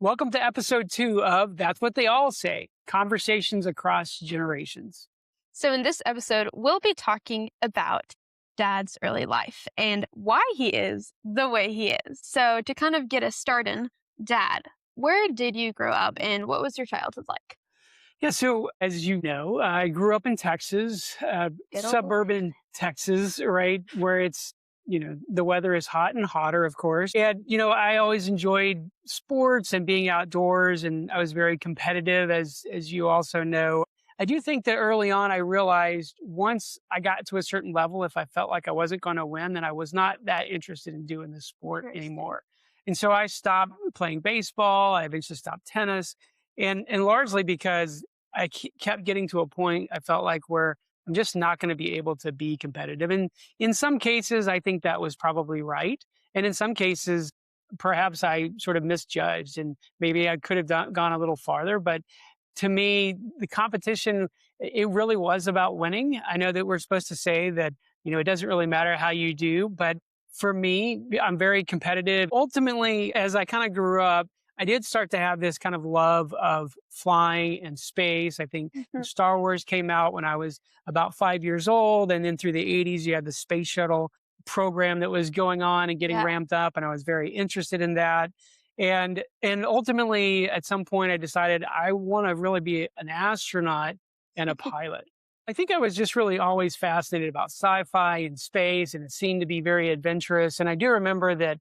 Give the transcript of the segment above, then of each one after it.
Welcome to episode 2 of That's What They All Say, Conversations Across Generations. So, in this episode, we'll be talking about Dad's early life and why he is the way he is. So, to kind of get us started, Dad, where did you grow up and what was your childhood like? Yeah, so as you know, I grew up in Texas, Good old suburban Texas, right? Where the weather is hot and hotter, of course. And, I always enjoyed sports and being outdoors, and I was very competitive, as you also know. I do think that early on, I realized once I got to a certain level, if I felt like I wasn't going to win, then I was not that interested in doing this sport interesting. anymore. And so I stopped playing baseball. I eventually stopped tennis, and largely because kept getting to a point I felt like where I'm just not going to be able to be competitive. And in some cases, I think that was probably right. And in some cases, perhaps I sort of misjudged and maybe I could have gone a little farther. But to me, the competition, it really was about winning. I know that we're supposed to say that, it doesn't really matter how you do, but for me, I'm very competitive. Ultimately, as I kind of grew up, I did start to have this kind of love of flying and space. I think when Mhm. Star Wars came out when I was about 5 years old. And then through the 80s, you had the space shuttle program that was going on and getting Yeah. ramped up. And I was very interested in that. And ultimately, at some point, I decided I want to really be an astronaut and a pilot. I think I was just really always fascinated about sci-fi and space, and it seemed to be very adventurous. And I do remember that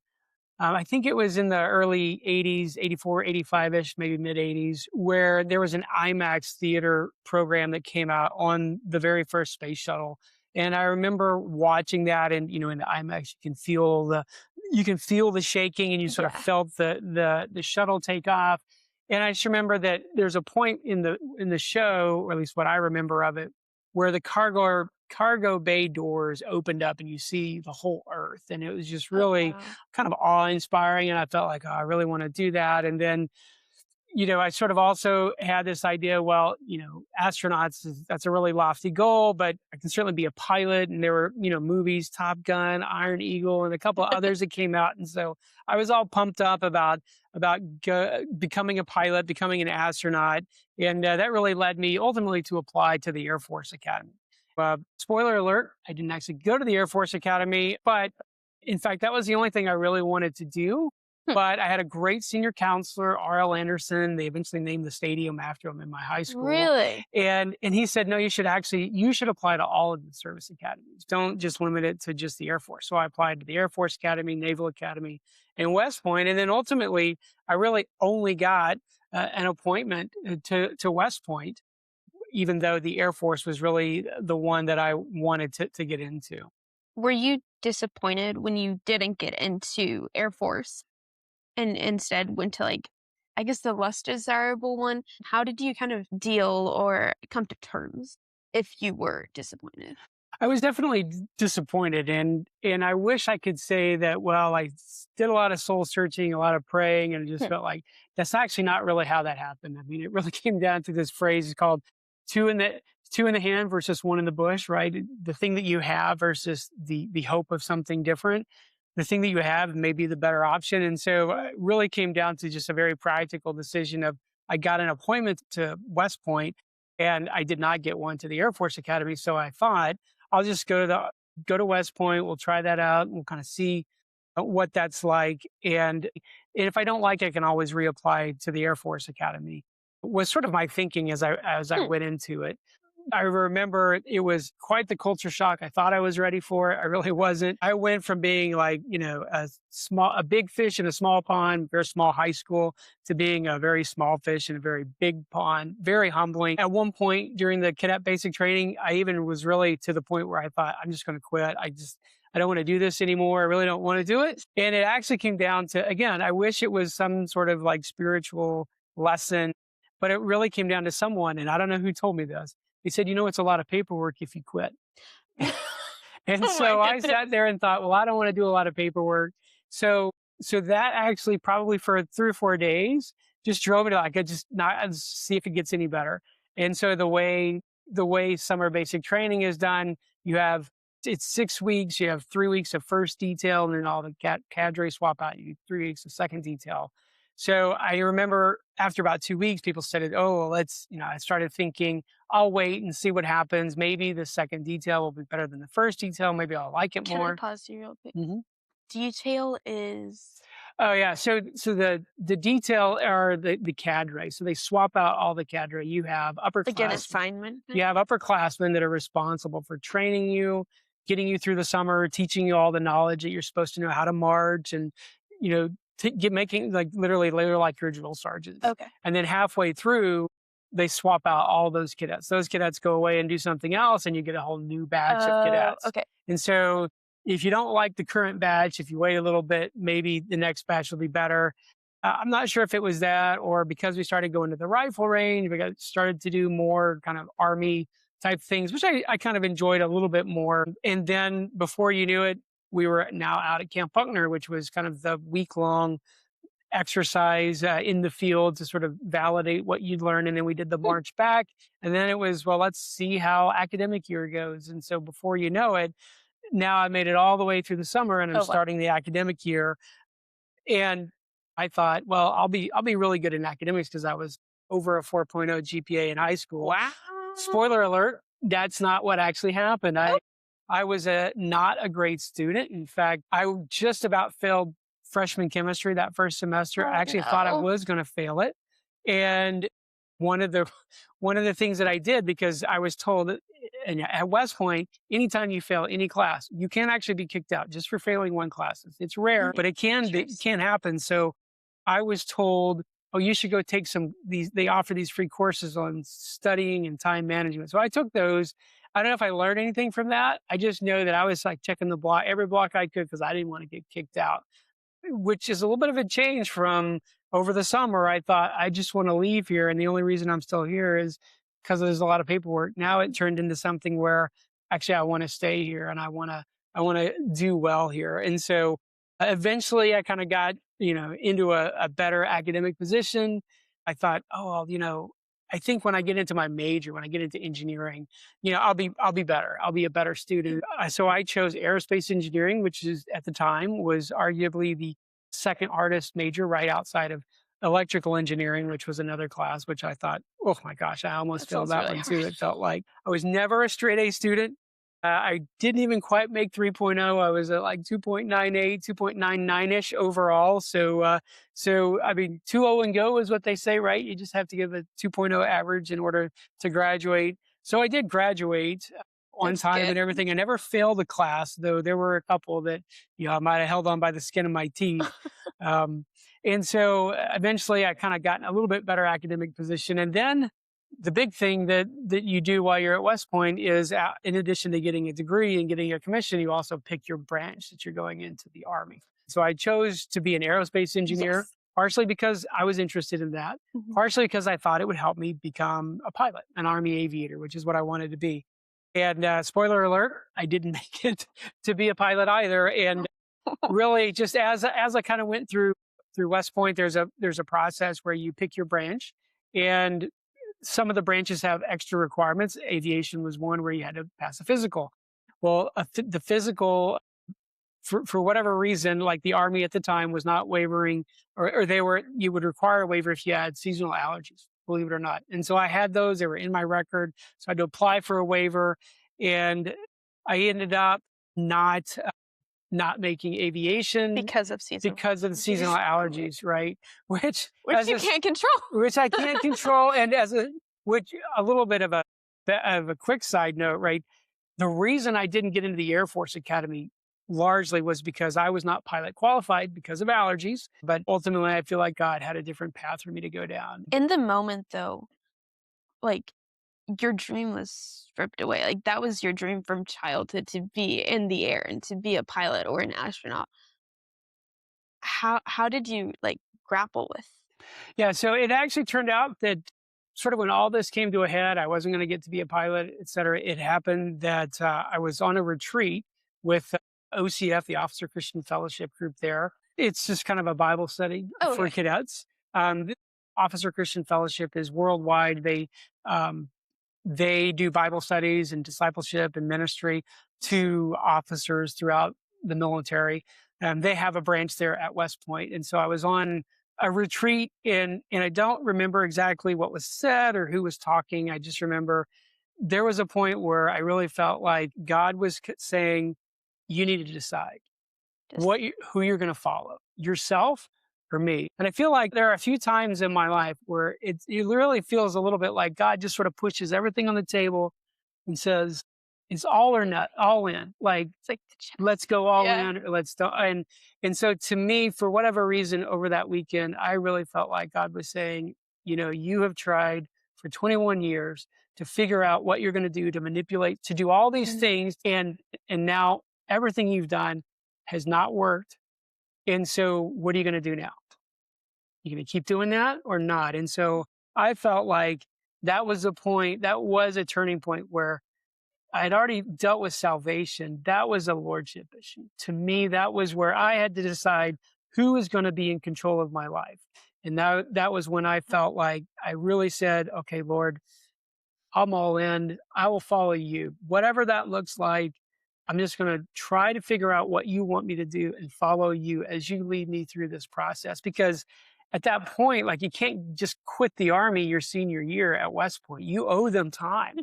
I think it was in the early 80s, 84, 85-ish, maybe mid 80s, where there was an IMAX theater program that came out on the very first space shuttle. And I remember watching that and, in the IMAX, you can feel the shaking and you sort of Yeah. felt the shuttle take off. And I just remember that there's a point in the show, or at least what I remember of it, where the cargo bay doors opened up and you see the whole earth. And it was just Oh, really wow. kind of awe-inspiring, and I felt like, "Oh, I really wanna do that." And then, I sort of also had this idea, well, astronauts that's a really lofty goal, but I can certainly be a pilot, and there were, movies, Top Gun, Iron Eagle, and a couple of others that came out, and so I was all pumped up about becoming a pilot, becoming an astronaut, and, that really led me ultimately to apply to the Air Force Academy. Spoiler alert, I didn't actually go to the Air Force Academy, but in fact, that was the only thing I really wanted to do. Hmm. But I had a great senior counselor, R.L. Anderson. They eventually named the stadium after him in my high school. Really? And he said, no, you should apply to all of the service academies. Don't just limit it to just the Air Force. So I applied to the Air Force Academy, Naval Academy, and West Point. And then ultimately, I really only got an appointment to West Point, even though the Air Force was really the one that I wanted to get into. Were you disappointed when you didn't get into Air Force and instead went to, like, I guess the less desirable one? How did you kind of deal or come to terms if you were disappointed? I was definitely disappointed, and I wish I could say that, well, did a lot of soul searching, a lot of praying, and it just Hmm. felt like that's actually not really how that happened. I mean, it really came down to this phrase called two in the two in the hand versus one in the bush, right? The thing that you have versus the hope of something different. The thing that you have may be the better option. And so it really came down to just a very practical decision of I got an appointment to West Point and I did not get one to the Air Force Academy. So I thought I'll just go to West Point. We'll try that out. We'll kind of see what that's like. And if I don't like it, I can always reapply to the Air Force Academy. Was sort of my thinking as I Hmm. went into it. I remember it was quite the culture shock. I thought I was ready for it. I really wasn't. I went from being like, a big fish in a small pond, very small high school, to being a very small fish in a very big pond, very humbling. At one point during the cadet basic training, I even was really to the point where I thought, I'm just going to quit. I don't want to do this anymore. I really don't want to do it. And it actually came down to, again, I wish it was some sort of like spiritual lesson, but it really came down to someone, and I don't know who told me this. He said, it's a lot of paperwork if you quit. And Oh my so I goodness. sat there and thought, well, I don't want to do a lot of paperwork. So, so that actually probably for 3 or 4 days just drove me to like, I just not see if it gets any better. And so the way summer basic training is done, you have, it's 6 weeks, you have 3 weeks of first detail, and then all the cadre swap out, you do 3 weeks of second detail. So I remember after about 2 weeks, people said, "Oh, well, let's," I started thinking, I'll wait and see what happens. Maybe the second detail will be better than the first detail. Maybe I'll like it Can I more. pause you real quick? Mhm. Detail is Oh yeah. So the detail are the cadre. So they swap out all the cadre. You have like an upperclassmen. assignment? You have upperclassmen that are responsible for training you, getting you through the summer, teaching you all the knowledge that you're supposed to know how to march, and you know get making like literally later like your drill sergeants. Okay. And then halfway through, they swap out all those cadets. Those cadets go away and do something else, and you get a whole new batch of Oh, cadets. okay. And so if you don't like the current batch, if you wait a little bit, maybe the next batch will be better. I'm not sure if it was that or because we started going to the rifle range, we got started to do more kind of army type things, which I kind of enjoyed a little bit more. And then before you knew it, we were now out at Camp Buckner, which was kind of the week long exercise in the field to sort of validate what you'd learned. And then we did the Hmm. march back. And then it was, well, let's see how academic year goes. And so before you know it, now I made it all the way through the summer and I'm Oh, wow. starting the academic year. And I thought, well, I'll be really good in academics because I was over a 4.0 GPA in high school. Wow. Spoiler alert, that's not what actually happened. Oh, I was not a great student. In fact, just about failed freshman chemistry that first semester. I oh actually thought I no. was going to fail it. And one of the one of the things that I did because I was told and at West Point, anytime you fail any class, you can actually be kicked out just for failing one class. It's rare, but it Interesting. can happen. So I was told, "Oh, you should go take some these." They offer these free courses on studying and time management. So I took those. I don't know if I learned anything from that. I just know that I was like checking the block, every block I could, because I didn't want to get kicked out, which is a little bit of a change from over the summer. I thought I just want to leave here, and the only reason I'm still here is because there's a lot of paperwork. Now it turned into something where actually I want to stay here and I want to do well here. And so eventually, I kind of got into a better academic position. I thought, oh, well, I think when I get into my major, when I get into engineering, I'll be better. I'll be a better student. So I chose aerospace engineering, which is at the time was arguably the second hardest major right outside of electrical engineering, which was another class, which I thought, oh my gosh, I almost That failed sounds that really one too. hard. It felt like I was never a straight A student. I didn't even quite make 3.0. I was at like 2.98, 2.99-ish overall. So I mean, 2.0 and go is what they say, right? You just have to give a 2.0 average in order to graduate. So I did graduate on That's time good. and everything. I never failed a class, though there were a couple that I might have held on by the skin of my teeth. Um, and so eventually, I kind of got in a little bit better academic position, and then the big thing that you do while you're at West Point is, in addition to getting a degree and getting a commission, you also pick your branch that you're going into the Army. So I chose to be an aerospace engineer, Yes. partially because I was interested in that, Mhm. partially because I thought it would help me become a pilot, an Army aviator, which is what I wanted to be. And spoiler alert, I didn't make it to be a pilot either. And really, just as I kind of went through West Point, there's a process where you pick your branch, and some of the branches have extra requirements. Aviation was one where you had to pass a physical. Well, the physical, for whatever reason, like the Army at the time was not wavering, or you would require a waiver if you had seasonal allergies, believe it or not. And so I had those, they were in my record. So I had to apply for a waiver, and I ended up not not making aviation Because of seasonal because of the seasonal allergies. allergies, right? Which Which as you a can't control. which I can't control. And which a little bit of a quick side note, right? The reason I didn't get into the Air Force Academy largely was because I was not pilot qualified because of allergies. But ultimately, I feel like God had a different path for me to go down. In the moment, though, like, your dream was stripped away. Like, that was your dream from childhood to be in the air and to be a pilot or an astronaut. How did you, like, grapple with Yeah, so it actually turned out that sort of when all this came to a head, I wasn't going to get to be a pilot, et cetera. It happened that I was on a retreat with OCF, the Officer Christian Fellowship group there. It's just kind of a Bible study Oh, for okay. cadets. The Officer Christian Fellowship is worldwide. They do Bible studies and discipleship and ministry to officers throughout the military. They have a branch there at West Point. And so I was on a retreat, and I don't remember exactly what was said or who was talking. I just remember there was a point where I really felt like God was saying, you need to decide Just who you're going to follow, yourself or me. And I feel like there are a few times in my life where it really feels a little bit like God just sort of pushes everything on the table and says, it's all or not, all in. Like, it's like the chess. let's go all Yeah. in or let's don't. And so to me, for whatever reason over that weekend, I really felt like God was saying, you have tried for 21 years to figure out what you're going to do to manipulate, to do all these Mm. things. And now everything you've done has not worked. And so what are you going to do now? You going to keep doing that or not? And so I felt like that was a point, that was a turning point where I had already dealt with salvation. That was a lordship issue. To me, that was where I had to decide who is going to be in control of my life. And that was when I felt like I really said, okay, Lord, I'm all in. I will follow you. Whatever that looks like, I'm just going to try to figure out what you want me to do and follow you as you lead me through this process. Because at that point, like you can't just quit the army your senior year at West Point. You owe them time.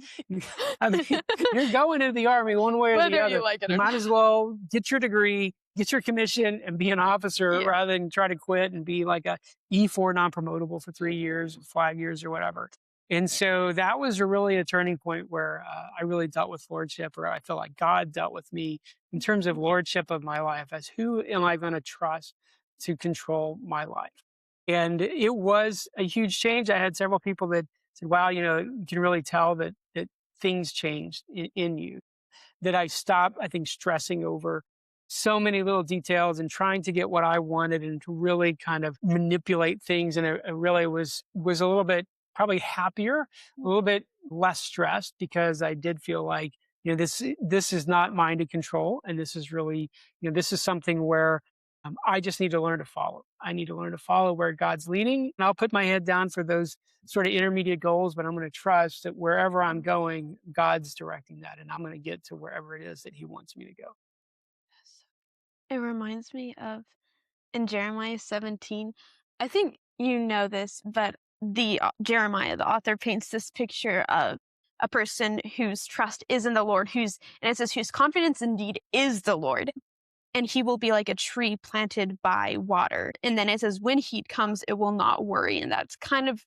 I mean, you're going into the army one way or the Whether you other. like it You or might not. as well get your degree, get your commission, and be an officer Yeah. rather than try to quit and be like a E4 non-promotable for 3 years, 5 years, or whatever. And so that was really a turning point where I really dealt with lordship, or I feel like God dealt with me in terms of lordship of my life as who am I going to trust to control my life? And it was a huge change. I had several people that said, wow, you can really tell that things changed in you, that I stopped, I think, stressing over so many little details and trying to get what I wanted and to really kind of manipulate things. And it really was a little bit probably happier, a little bit less stressed because I did feel like, this is not mine to control. And this is really, this is something where I just need to learn to follow. I need to learn to follow where God's leading. And I'll put my head down for those sort of intermediate goals, but I'm going to trust that wherever I'm going, God's directing that, and I'm going to get to wherever it is that He wants me to go. It reminds me of in Jeremiah 17. I think you know this, but Jeremiah, the author, paints this picture of a person whose trust is in the Lord, and it says, whose confidence indeed is the Lord, and he will be like a tree planted by water. And then it says, when heat comes, it will not worry. And that's kind of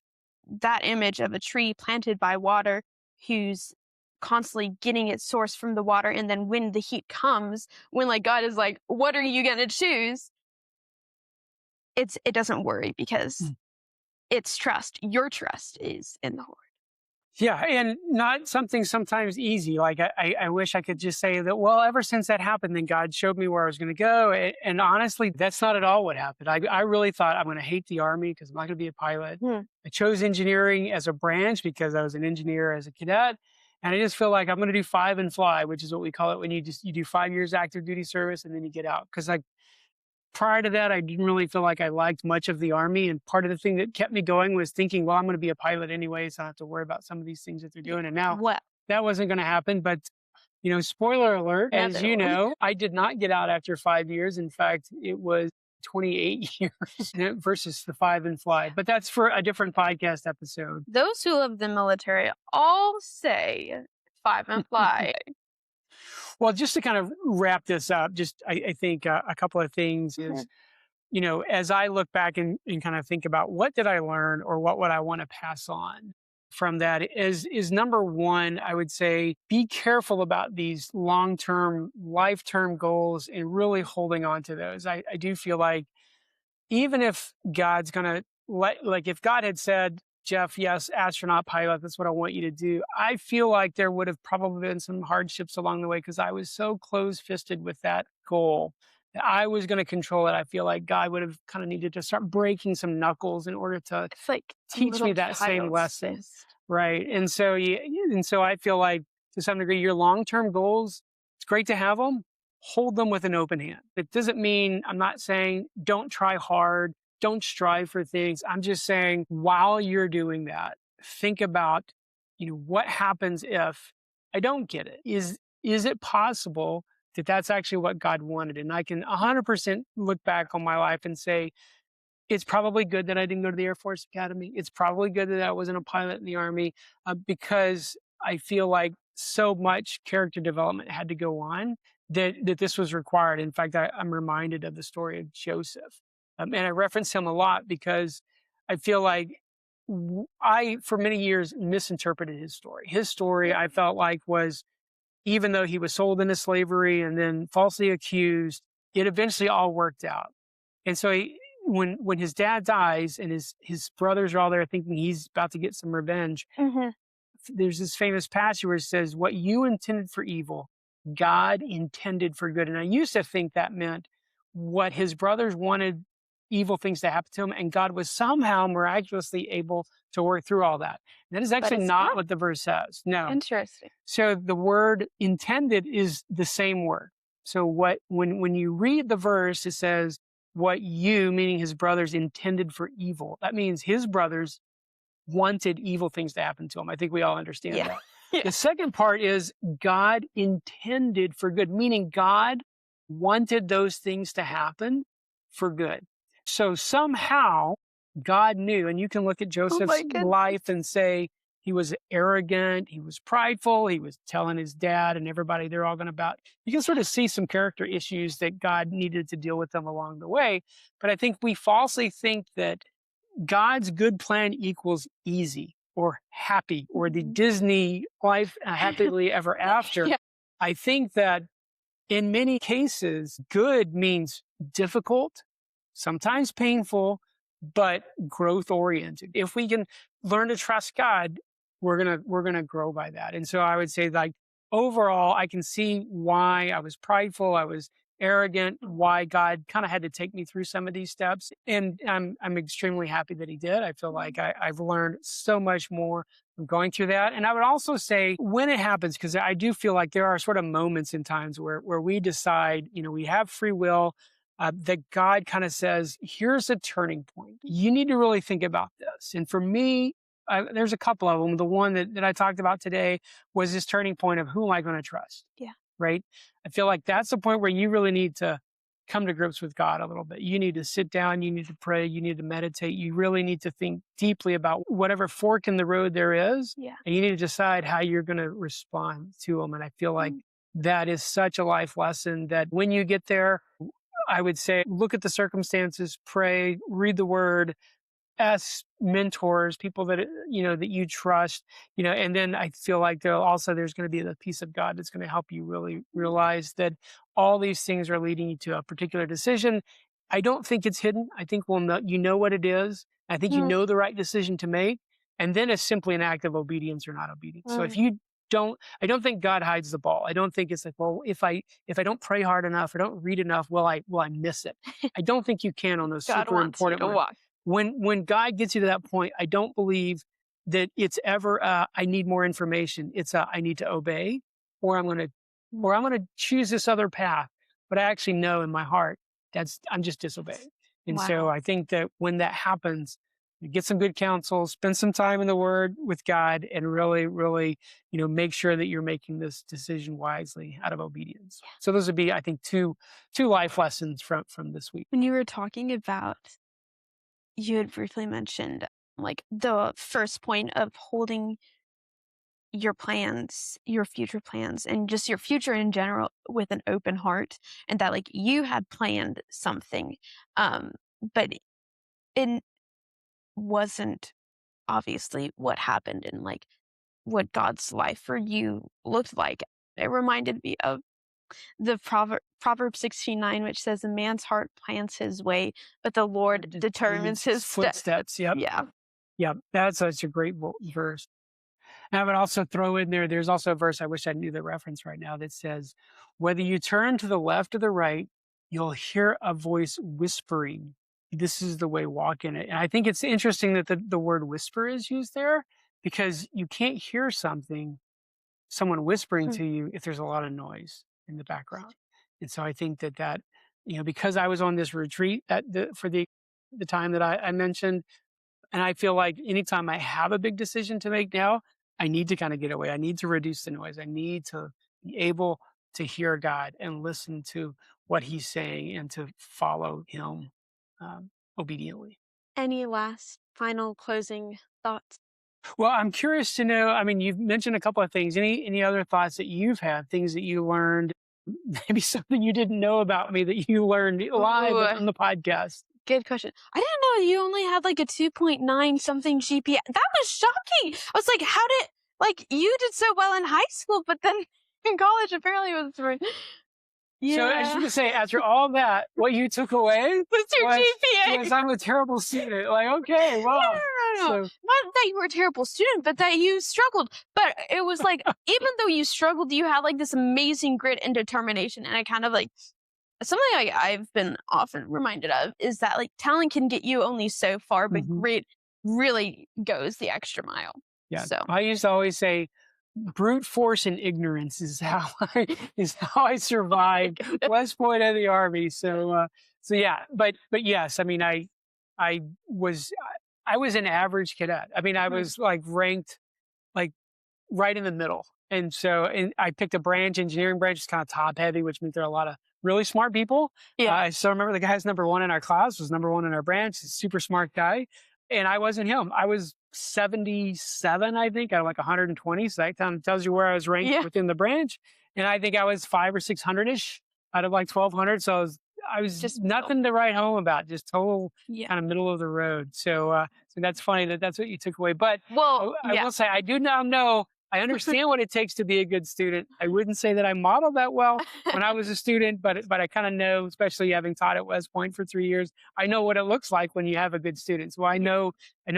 that image of a tree planted by water who's constantly getting its source from the water. And then when the heat comes, when like God is like, what are you going to choose? It doesn't worry because it's trust. Your trust is in the Lord. Yeah, and not something sometimes easy. Like I wish I could just say that. Well, ever since that happened, then God showed me where I was going to go. And honestly, that's not at all what happened. I really thought I'm going to hate the Army because I'm not going to be a pilot. I chose engineering as a branch because I was an engineer as a cadet, and I just feel like I'm going to do 5 and fly, which is what we call it when you do 5 years active duty service and then you get out. Because like prior to that, I didn't really feel like I liked much of the Army. And part of the thing that kept me going was thinking, well, I'm going to be a pilot anyway, so I don't have to worry about some of these things that they're doing. And now Well, that wasn't going to happen. But, spoiler alert, as another you one. know, I did not get out after 5 years. In fact, it was 28 years versus the 5 and fly. But that's for a different podcast episode. Those who love the military all say 5 and fly. Well, just to kind of wrap this up, I think a couple of things is, as I look back and kind of think about what did I learn or what would I want to pass on from that is number one, I would say be careful about these long-term, life-term goals and really holding on to those. I do feel like even if God's going to like if God had said, Geoff, yes, astronaut pilot, that's what I want you to do. I feel like there would have probably been some hardships along the way because I was so close fisted with that goal that I was going to control it. I feel like God would have kind of needed to start breaking some knuckles in order to It's like a teach me little that same child's lesson. fist. Right. And so I feel like to some degree, your long-term goals, it's great to have them, hold them with an open hand. It doesn't mean, I'm not saying don't try hard, don't strive for things. I'm just saying while you're doing that, think about, what happens if I don't get it? Is it possible that that's actually what God wanted? And I can 100% look back on my life and say, It's probably good that I didn't go to the Air Force Academy. It's probably good that I wasn't a pilot in the Army, because I feel like so much character development had to go on that this was required. In fact, I'm reminded of the story of Joseph, and I reference him a lot because I feel like I, for many years, misinterpreted his story. His story, I felt like, was even though he was sold into slavery and then falsely accused, it eventually all worked out. And so when his dad dies and his brothers are all there thinking he's about to get some revenge, Mhm. there's this famous passage where it says, "What you intended for evil, God intended for good." And I used to think that meant what his brothers wanted evil things to happen to him, and God was somehow miraculously able to work through all that. And that is But actually it's not not? what the verse says. No. Interesting. So the word intended is the same word. So what when you read the verse, it says what you, meaning his brothers, intended for evil. That means his brothers wanted evil things to happen to him. I think we all understand Yeah. that. Yeah. The second part is God intended for good, meaning God wanted those things to happen for good. So somehow God knew, and you can look at Oh my Joseph's goodness. life and say he was arrogant, he was prideful, he was telling his dad and everybody they're all going to bow. You can sort of see some character issues that God needed to deal with them along the way. But I think we falsely think that God's good plan equals easy or happy or the Mhm. Disney life happily ever after. Yeah. I think that in many cases, good means difficult, sometimes painful, but growth oriented. If we can learn to trust God, we're gonna grow by that. And so I would say, like, overall, I can see why I was prideful, I was arrogant, why God kind of had to take me through some of these steps. And I'm extremely happy that he did. I feel like I've learned so much more from going through that. And I would also say when it happens, because I do feel like there are sort of moments in times where we decide, we have free will, that God kind of says, here's a turning point. You need to really think about this. And for me, there's a couple of them. The one that I talked about today was this turning point of who am I going to trust? Yeah. Right. I feel like that's the point where you really need to come to grips with God a little bit. You need to sit down, you need to pray, you need to meditate. You really need to think deeply about whatever fork in the road there is, Yeah. and you need to decide how you're going to respond to them. And I feel like Mm. that is such a life lesson that when you get there, I would say look at the circumstances, pray, read the word, ask mentors, people that that you trust, and then I feel like there's going to be the peace of God that's going to help you really realize that all these things are leading you to a particular decision. I don't think it's hidden. I think we'll know what it is. I think you Mm. know the right decision to make, and then it's simply an act of obedience or not obedience. So if Mm. you don't, I don't think God hides the ball. I don't think it's like, well, if I don't pray hard enough, I don't read enough, will I miss it? I don't think you can on those God super wants you important to ones. walk. When God gets you to that point, I don't believe that it's ever I need more information. It's I need to obey, or Mm. I'm gonna choose this other path. But I actually know in my heart that's I'm just disobeying. And so Wow. I think that when that happens, you get some good counsel, spend some time in the Word with God, and really, really, make sure that you're making this decision wisely out of obedience. So those would be, I think, two life lessons from this week. When you were talking about, you had briefly mentioned like the first point of holding your plans, your future plans, and just your future in general with an open heart, and that like you had planned something, um, but it wasn't obviously what happened and like what God's life for you looked like. It reminded me of the Proverb 16:9, which says, "A man's heart plans his way, but the Lord determines his step." Footsteps. Yep. Yeah. Yep. That's such a great verse. And I would also throw in there's also a verse, I wish I knew the reference right now, that says, whether you turn to the left or the right, you'll hear a voice whispering, this is the way, walk in it. And I think it's interesting that the word whisper is used there because you can't hear someone whispering Hmm. to you if there's a lot of noise in the background. And so I think that because I was on this retreat for the time that I mentioned, and I feel like anytime I have a big decision to make now, I need to kind of get away. I need to reduce the noise. I need to be able to hear God and listen to what He's saying and to follow Him obediently. Any last final closing thoughts? Well, I'm curious to know. I mean, you've mentioned a couple of things. Any other thoughts that you've had? Things that you learned, maybe something you didn't know about me that you learned live Ooh, on the podcast. good question. I didn't know you only had like a 2.9 something GPA. That was shocking. I was like, how did like you did so well in high school, but then in college apparently it was So I just yeah. want to say, after all that, what you took away What's your was GPA? I'm a terrible student. Like, okay, wow. No. So Not that you were a terrible student, but that you struggled. But it was like, even though you struggled, you had like this amazing grit and determination. And I kind of like something I've been often reminded of is that like talent can get you only so far, but mhm. grit really goes the extra mile. Yeah, So I used to always say brute force and ignorance is how I survived West Point of the Army. So yeah, but yes, I mean I was I was an average cadet. I mean I mhm. was like ranked like right in the middle. And I picked a branch, engineering branch, is kind of top heavy, which means there are a lot of really smart people. Yeah, I still remember the guy's number one in our class was number one in our branch. He's a super smart guy. And I wasn't him. I was 77, I think, out of like 120. So that kind of tells you where I was ranked yeah, within the branch. And I think I was five or 600 ish out of like 1,200. So I was just middle. nothing to write home about, just total Yeah. kind of middle of the road. So that's funny that that's what you took away. But Well, I yeah. will say, I do now know I understand what it takes to be a good student. I wouldn't say that I modeled that well when I was a student, but I kind of know, especially having taught at West Point for 3 years, I know what it looks like when you have a good student. So Yeah, I know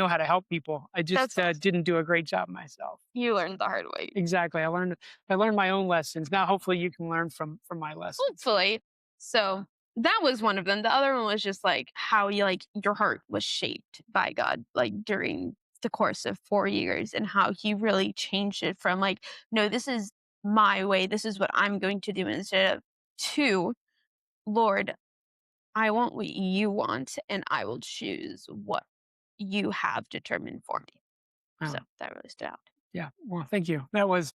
how to help people. I that's just awesome. didn't do a great job myself. You learned the hard way. Exactly. I learned my own lessons. Now, hopefully, you can learn from my lessons. Hopefully. So that was one of them. The other one was just like how you like your heart was shaped by God, like during the course of 4 years, and how He really changed it from like, no, this is my way, this is what I'm going to do, instead of to Lord, I want what you want, and I will choose what you have determined for me. So Wow. that really stood out. Yeah. Well, thank you. It was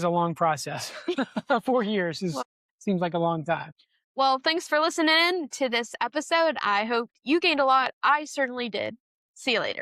a long process. 4 years Well, seems like a long time. well, thanks for listening to this episode. I hope you gained a lot. I certainly did. See you later.